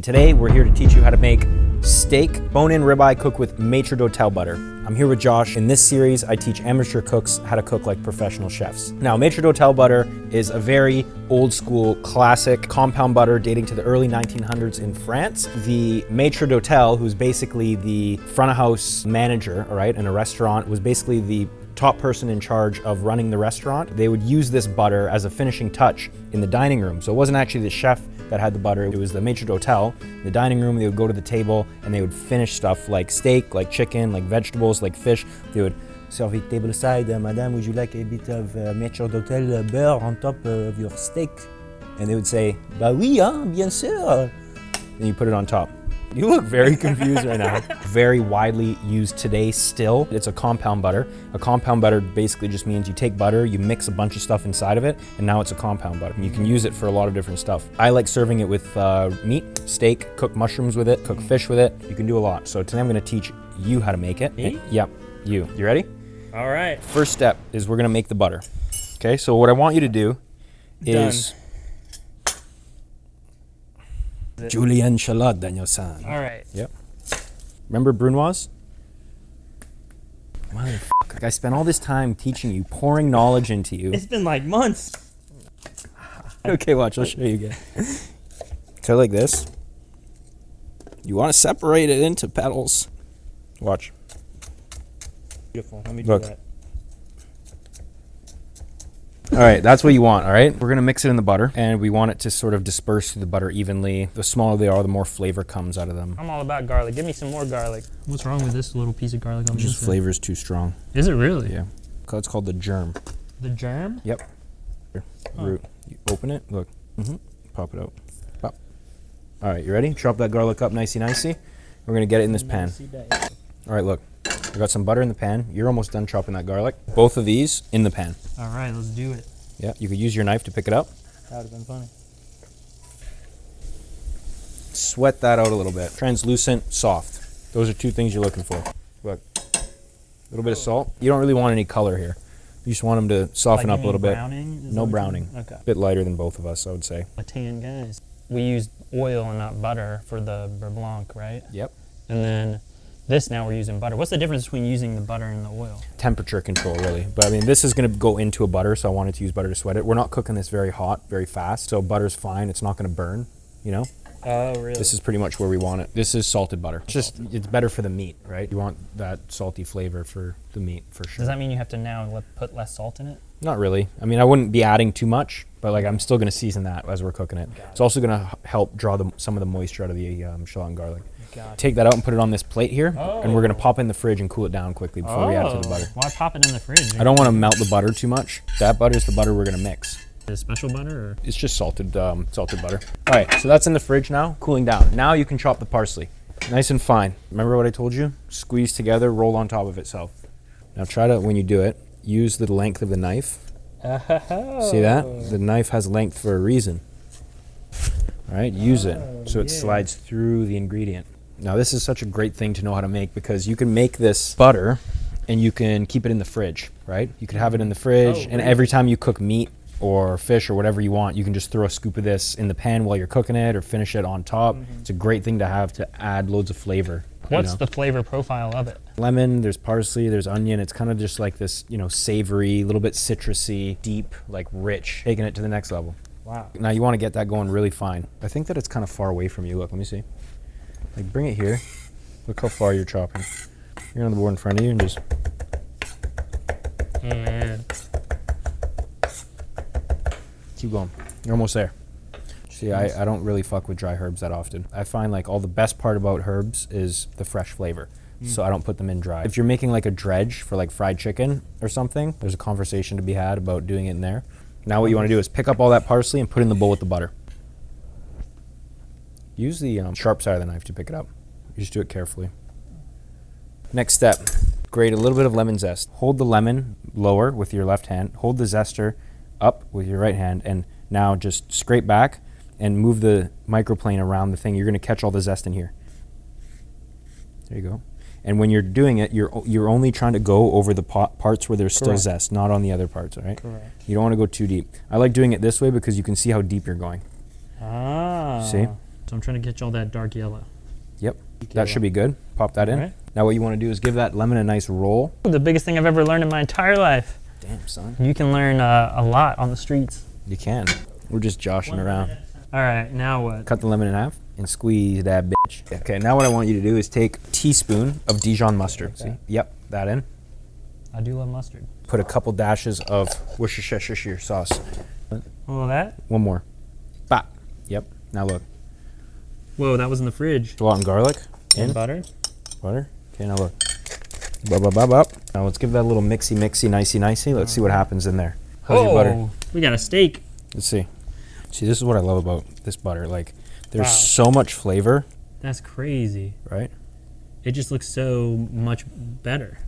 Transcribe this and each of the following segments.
today we're here to teach you how to make steak, bone-in ribeye cooked with Maître d'Hotel butter. I'm here with Josh. In this series, I teach amateur cooks how to cook like professional chefs. Now, Maître d'Hotel butter is a very old school, classic compound butter dating to the early 1900s in France. The Maître d'Hotel, who's basically the front of house manager, all right, in a restaurant, was basically the top person in charge of running the restaurant. They would use this butter as a finishing touch in the dining room. So it wasn't actually the chef that had the butter, it was the Maître d'Hotel. In the dining room, they would go to the table and they would finish stuff like steak, like chicken, like vegetables, like fish. They would serve it table side, madame, would you like a bit of Maître d'Hotel beurre on top of your steak? And they would say, bah oui, hein, bien sûr. And you put it on top. You look very confused right now. Very widely used today still. It's a compound butter. A compound butter basically just means you take butter, you mix a bunch of stuff inside of it, and now it's a compound butter. You can use it for a lot of different stuff. I like serving it with meat, steak, cook mushrooms with it, cook fish with it. You can do a lot. So today I'm gonna teach you how to make it. Me? Yep, you. You ready? All right. First step is we're gonna make the butter. Okay, so what I want you to do is Julian Shalot, Daniel-san. All right. Yep. Remember Brunoise? Motherfucker. I spent all this time teaching you, pouring knowledge into you. It's been like months. Okay, watch, I'll show you again. Cut like this. You want to separate it into petals. Watch. Beautiful. Let me Look. do that. All right, that's what you want, all right? We're gonna mix it in the butter, and we want it to sort of disperse through the butter evenly. The smaller they are, the more flavor comes out of them. I'm all about garlic. Give me some more garlic. What's wrong with this little piece of garlic on Just flavor is too strong. Is it really? Yeah. It's called the germ. The germ? Yep. Here, root. You open it, look. Pop it out. Pop. All right, you ready? Chop that garlic up nicey. We're gonna get it in this pan. All right, look. I got some butter in the pan. You're almost done chopping that garlic. Both of these in the pan. All right, let's do it. Yeah, you could use your knife to pick it up. That would have been funny. Sweat that out a little bit. Translucent, soft. Those are two things you're looking for. Look, a little bit of salt. You don't really want any color here. You just want them to soften up a little bit. Browning? No browning. Okay. A bit lighter than both of us, I would say. Latin guys. We used oil and not butter for the beurre blanc, right? Yep. And then this now we're using butter. What's the difference between using the butter and the oil? Temperature control, really. But I mean, this is gonna go into a butter, so I wanted to use butter to sweat it. We're not cooking this very hot, very fast, so butter's fine. It's not gonna burn, you know? Oh, really? This is pretty much where we want it. This is salted butter. It's better for the meat, right? You want that salty flavor for the meat, for sure. Does that mean you have to now put less salt in it? Not really. I mean, I wouldn't be adding too much, but like I'm still gonna season that as we're cooking it. It's also gonna help draw some of the moisture out of the shallot and garlic. Take that out and put it on this plate here, and we're gonna pop it in the fridge and cool it down quickly before we add it to the butter. Why pop it in the fridge? I don't want to melt the butter too much. That butter is the butter we're gonna mix. Is it special butter or? It's just salted butter. All right, so that's in the fridge now, cooling down. Now you can chop the parsley, nice and fine. Remember what I told you? Squeeze together, roll on top of itself. Now try to, when you do it, use the length of the knife. See that? The knife has length for a reason. All right, use it so it slides through the ingredient. Now this is such a great thing to know how to make because you can make this butter and you can keep it in the fridge, right? You could have it in the fridge and every time you cook meat or fish or whatever you want, you can just throw a scoop of this in the pan while you're cooking it or finish it on top. It's a great thing to have to add loads of flavor. What's the flavor profile of it? Lemon, there's parsley, there's onion. It's kind of just like this, you know, savory, a little bit citrusy, deep, like rich, taking it to the next level. Wow. Now you want to get that going really fine. I think that it's kind of far away from you. Look, let me see. Like bring it here. Look how far you're chopping. You're on the board in front of you and just. Keep going. You're almost there. See, I don't really fuck with dry herbs that often. I find like all the best part about herbs is the fresh flavor. So I don't put them in dry. If you're making like a dredge for like fried chicken or something, there's a conversation to be had about doing it in there. Now what you want to do is pick up all that parsley and put it in the bowl with the butter. Use the sharp side of the knife to pick it up. You just do it carefully. Next step, grate a little bit of lemon zest. Hold the lemon lower with your left hand. Hold the zester up with your right hand, and now just scrape back and move the microplane around the thing. You're gonna catch all the zest in here. There you go. And when you're doing it, you're only trying to go over the parts where there's still zest, not on the other parts, all right? Correct. You don't want to go too deep. I like doing it this way because you can see how deep you're going. Ah. See? So I'm trying to get all that dark yellow. Yep, that should be good. Pop that in. Right. Now what you want to do is give that lemon a nice roll. The biggest thing I've ever learned in my entire life. Damn, son. You can learn a lot on the streets. You can. We're just joshing around. All right, now what? Cut the lemon in half and squeeze that bitch. Okay, now what I want you to do is take a teaspoon of Dijon mustard. See? Yep, that in. I do love mustard. Put a couple dashes of Worcestershire sauce. Oh, that? One more. Bop. Yep. Now look. Whoa, that was in the fridge. Salt and garlic. And butter? Butter. Okay, now look. Bop, bop, bop, bop. Now let's give that a little mixy, nicey. Let's see what happens in there. How's your butter? We got a steak. Let's see. See, this is what I love about this butter. Like, there's so much flavor. That's crazy. Right? It just looks so much better.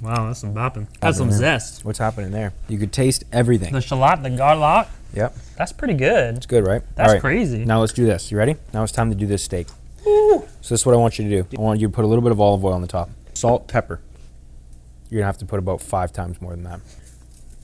Wow, that's some bopping. That's some zest. What's happening there? You could taste everything. The shallot, the garlic. Yep. That's pretty good. It's good, right? That's crazy. Now let's do this. You ready? Now it's time to do this steak. Ooh. So this is what I want you to do. I want you to put a little bit of olive oil on the top. Salt, pepper. You're going to have to put about 5 times more than that.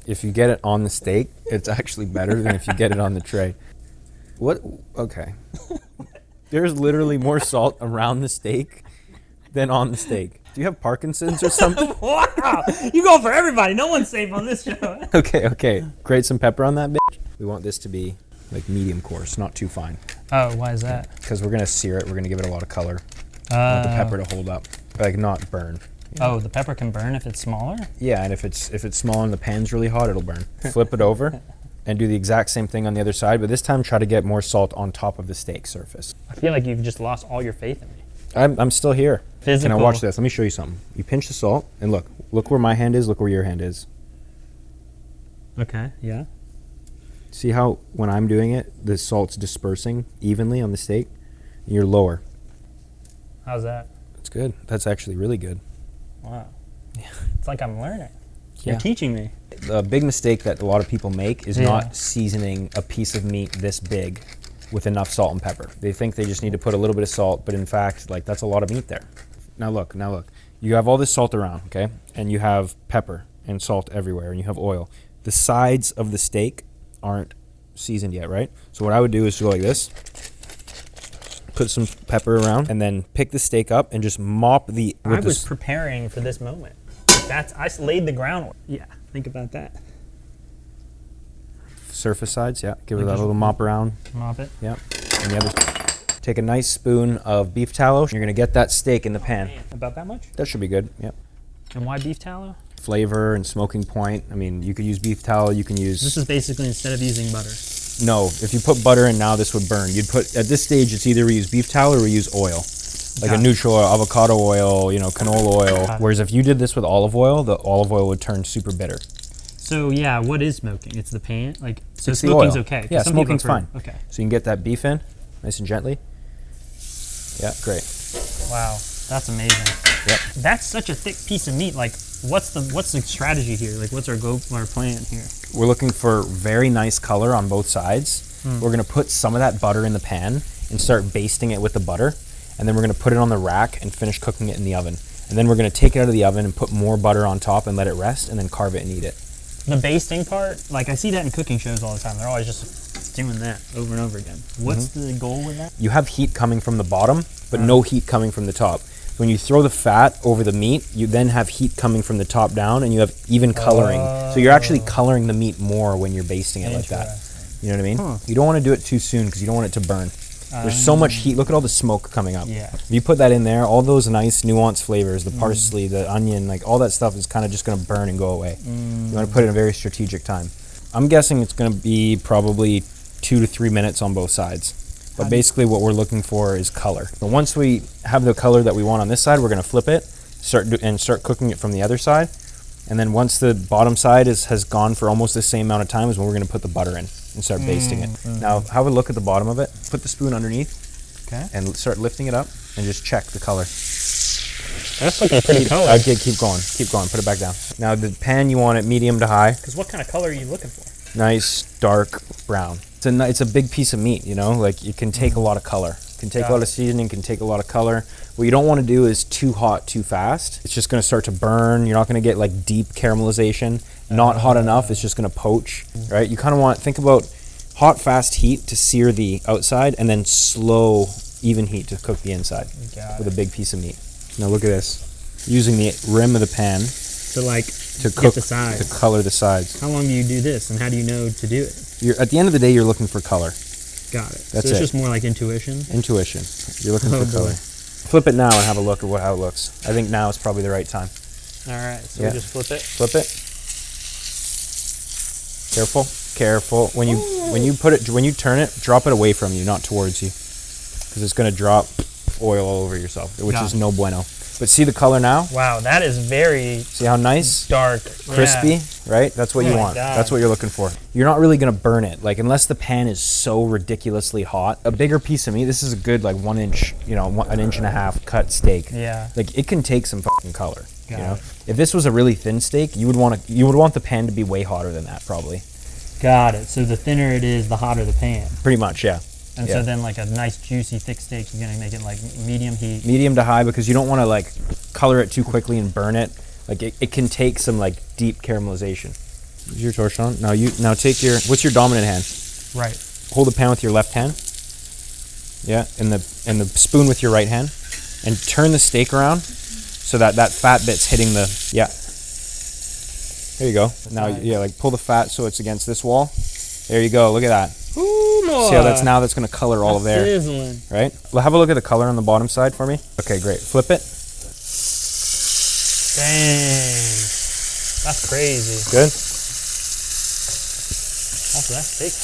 If you get it on the steak, it's actually better than if you get it on the tray. What? Okay. There's literally more salt around the steak than on the steak. Do you have Parkinson's or something? Wow. You go for everybody. No one's safe on this show. Okay. Grate some pepper on that bitch. We want this to be like medium coarse, not too fine. Oh, why is that? Because we're going to sear it. We're going to give it a lot of color. I want the pepper to hold up, like not burn. Oh, the pepper can burn if it's smaller? Yeah, and if it's small and the pan's really hot, it'll burn. Flip it over and do the exact same thing on the other side, but this time try to get more salt on top of the steak surface. I feel like you've just lost all your faith in me. I'm still here. Physical. Now watch this. Let me show you something. You pinch the salt and look where my hand is, look where your hand is. Okay, yeah. See how when I'm doing it, the salt's dispersing evenly on the steak? And you're lower. How's that? That's good. That's actually really good. Wow. Yeah. It's like I'm learning. Yeah. You're teaching me. The big mistake that a lot of people make is not seasoning a piece of meat this big with enough salt and pepper. They think they just need to put a little bit of salt, but in fact, like that's a lot of meat there. Now look. You have all this salt around, okay? And you have pepper and salt everywhere, and you have oil. The sides of the steak aren't seasoned yet, right? So what I would do is go like this, put some pepper around, and then pick the steak up and just mop the... I was preparing for this moment. I laid the groundwork. Yeah, think about that. Surface sides, yeah. Give it that little mop around. Mop it. Yeah. And the other... Take a nice spoon of beef tallow. You're gonna get that steak in the pan. About that much? That should be good, yep. And why beef tallow? Flavor and smoking point. I mean, you could use beef tallow, you can use... This is basically instead of using butter. No, if you put butter in now, this would burn. You'd put, at this stage, it's either we use beef tallow or we use oil. Like a neutral oil, avocado oil, canola oil. Whereas if you did this with olive oil, the olive oil would turn super bitter. So yeah, what is smoking? It's the pan? So it's smoking's the oil. okay? Yeah, smoking's fine. Okay. So you can get that beef in, nice and gently. Yeah, great. Wow, that's amazing. Yep. That's such a thick piece of meat. Like, what's the strategy here? Like, what's our plan here? We're looking for very nice color on both sides. We're gonna put some of that butter in the pan and start basting it with the butter. And then we're gonna put it on the rack and finish cooking it in the oven. And then we're gonna take it out of the oven and put more butter on top and let it rest and then carve it and eat it. The basting part, like I see that in cooking shows all the time. They're always just doing that over and over again. What's the goal with that? You have heat coming from the bottom, but no heat coming from the top. When you throw the fat over the meat, you then have heat coming from the top down and you have even coloring. So you're actually coloring the meat more when you're basting it like that. You know what I mean? You don't want to do it too soon because you don't want it to burn. There's so much heat. Look at all the smoke coming up. Yeah. If you put that in there, all those nice nuanced flavors, the parsley, the onion, like all that stuff is kind of just going to burn and go away. You want to put it in a very strategic time. I'm guessing it's going to be probably 2 to 3 minutes on both sides. But basically what we're looking for is color. But once we have the color that we want on this side, we're going to flip it, start cooking it from the other side. And then once the bottom side has gone for almost the same amount of time is when we're going to put the butter in and start basting it. Now have a look at the bottom of it. Put the spoon underneath and start lifting it up and just check the color. That's looking pretty color. Okay, keep going, put it back down. Now the pan, you want it medium to high. Because what kind of color are you looking for? Nice, dark brown. It's a big piece of meat, like it can take a lot of color. It can take a lot of seasoning, can take a lot of color. What you don't want to do is too hot too fast. It's just going to start to burn. You're not going to get like deep caramelization. Not hot enough, it's just going to poach, right? You kind of think about hot, fast heat to sear the outside, and then slow, even heat to cook the inside with a big piece of meat. Now look at this. Using the rim of the pan to like to cook, the sides. to color the sides. How long do you do this, and how do you know to do it? At the end of the day, you're looking for color. Got it. That's so it's just more like intuition? Intuition. You're looking for color. Flip it now and have a look at how it looks. I think now is probably the right time. All right, so we just flip it? Flip it. Careful, careful. When you turn it, drop it away from you, not towards you, because it's going to drop oil all over yourself, which is no bueno. But see the color now? Wow, that is very See how nice? Dark. Crispy, right? That's what you want. God. That's what you're looking for. You're not really going to burn it, like unless the pan is so ridiculously hot. A bigger piece of meat, this is a good like 1 inch, an inch and a half cut steak. Yeah. Like it can take some fucking color. Got it. If this was a really thin steak, you would want the pan to be way hotter than that probably. Got it. So the thinner it is, the hotter the pan. Pretty much, yeah. And so then like a nice juicy thick steak, you're gonna make it like medium heat. Medium to high, because you don't want to like color it too quickly and burn it. Like it can take some like deep caramelization. Use your torchon. Now take your, what's your dominant hand? Right. Hold the pan with your left hand. Yeah, and the spoon with your right hand, and turn the steak around so that fat bit's hitting the There you go. Now like pull the fat so it's against this wall. There you go. Look at that. Ooh, more. See how that's going to color all of there. Sizzling. Right? Well, have a look at the color on the bottom side for me. Okay, great. Flip it. Dang. That's crazy. Good. Also, that steak's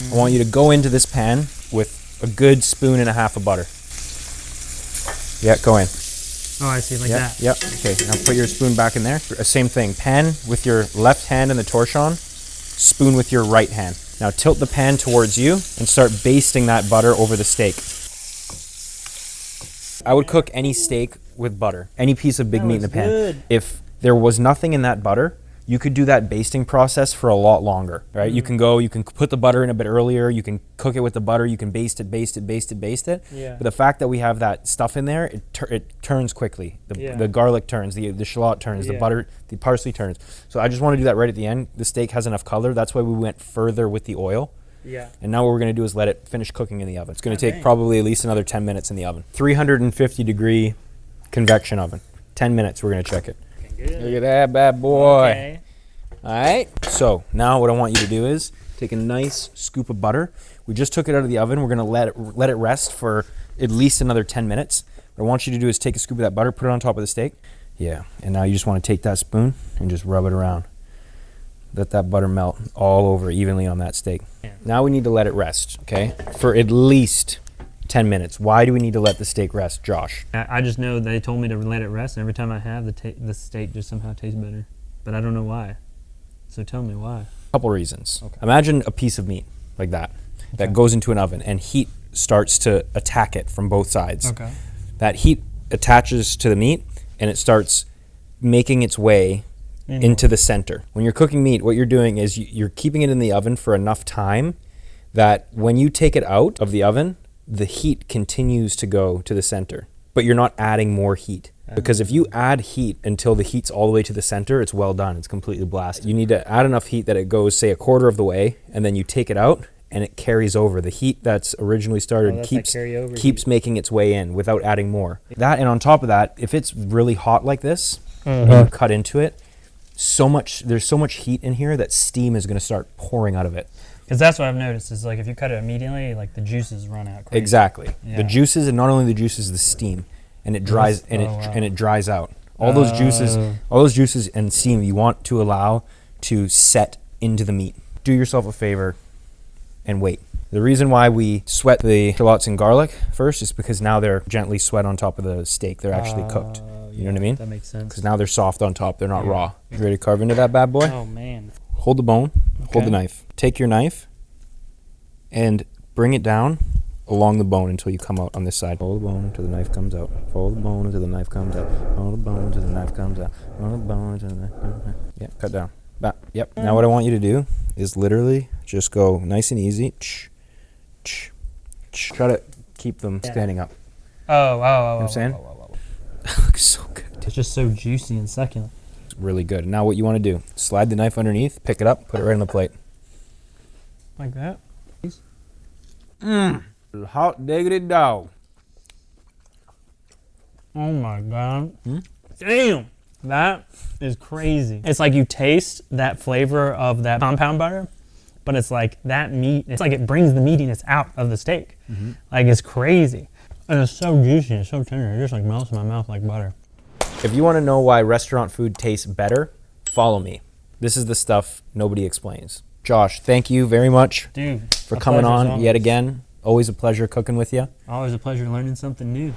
hot. I want you to go into this pan with a good spoon and a half of butter. Yeah, go in. Oh, I see, like that. Yep. Okay, now put your spoon back in there. Same thing. Pan with your left hand in the torchon, spoon with your right hand. Now tilt the pan towards you and start basting that butter over the steak. I would cook any steak with butter, any piece of big meat in the pan. Good. If there was nothing in that butter, you could do that basting process for a lot longer, right? You can put the butter in a bit earlier, you can cook it with the butter, you can baste it. Yeah. But the fact that we have that stuff in there, it turns quickly. The garlic turns, the shallot turns, the butter, the parsley turns. So I just want to do that right at the end. The steak has enough color. That's why we went further with the oil. Yeah. And now what we're going to do is let it finish cooking in the oven. It's going to take probably at least another 10 minutes in the oven. 350 degree convection oven. 10 minutes, we're going to check it. Good. Look at that bad boy. Okay. All right. So now what I want you to do is take a nice scoop of butter. We just took it out of the oven. We're going to let it rest for at least another 10 minutes. What I want you to do is take a scoop of that butter, put it on top of the steak. Yeah. And now you just want to take that spoon and just rub it around. Let that butter melt all over evenly on that steak. Yeah. Now we need to let it rest, okay, for at least 10 minutes. Why do we need to let the steak rest, Josh? I just know they told me to let it rest, and every time I have, the steak just somehow tastes better. But I don't know why. So tell me why. Couple reasons. Okay. Imagine a piece of meat like that goes into an oven, and heat starts to attack it from both sides. Okay. That heat attaches to the meat, and it starts making its way into the center. When you're cooking meat, what you're doing is you're keeping it in the oven for enough time that when you take it out of the oven, the heat continues to go to the center, but you're not adding more heat. Because if you add heat until the heat's all the way to the center, it's well done. It's completely blasted. You need to add enough heat that it goes, say, a quarter of the way, and then you take it out and it carries over. The heat that's originally started keeps making its way in without adding more. That, and on top of that, if it's really hot like this, and you cut into it, there's so much heat in here that steam is going to start pouring out of it. Because that's what I've noticed is like if you cut it immediately, like the juices run out crazy. Exactly. Yeah. The juices, and not only the juices, the steam, and it dries and it dries out. All those juices and steam you want to allow to set into the meat. Do yourself a favor and wait. The reason why we sweat the shallots and garlic first is because now they're gently sweat on top of the steak. They're actually cooked. You know what I mean? That makes sense. Because now they're soft on top. They're not raw. You ready to carve into that bad boy? Oh, man. Hold the bone. Hold the knife. Take your knife and bring it down along the bone until you come out on this side. Follow the bone until the knife comes out. Follow the bone until the knife comes out. Follow the bone until the knife comes out. Follow the bone until the knife comes out. Yep, cut down. Back. Yep. Now what I want you to do is literally just go nice and easy. Try to keep them standing up. Oh, You know what I'm saying? It looks so good. It's just so juicy and succulent. Really good. Now what you want to do, slide the knife underneath, pick it up, put it right on the plate. Like that? Hot diggity dog. Oh my God. Damn. That is crazy. It's like you taste that flavor of that compound butter, but it's like that meat, it's like it brings the meatiness out of the steak. Like it's crazy. And it's so juicy, it's so tender. It just like melts in my mouth like butter. If you want to know why restaurant food tastes better, follow me. This is the stuff nobody explains. Josh, thank you very much Dude, for coming on yet again. Always a pleasure cooking with you. Always a pleasure learning something new.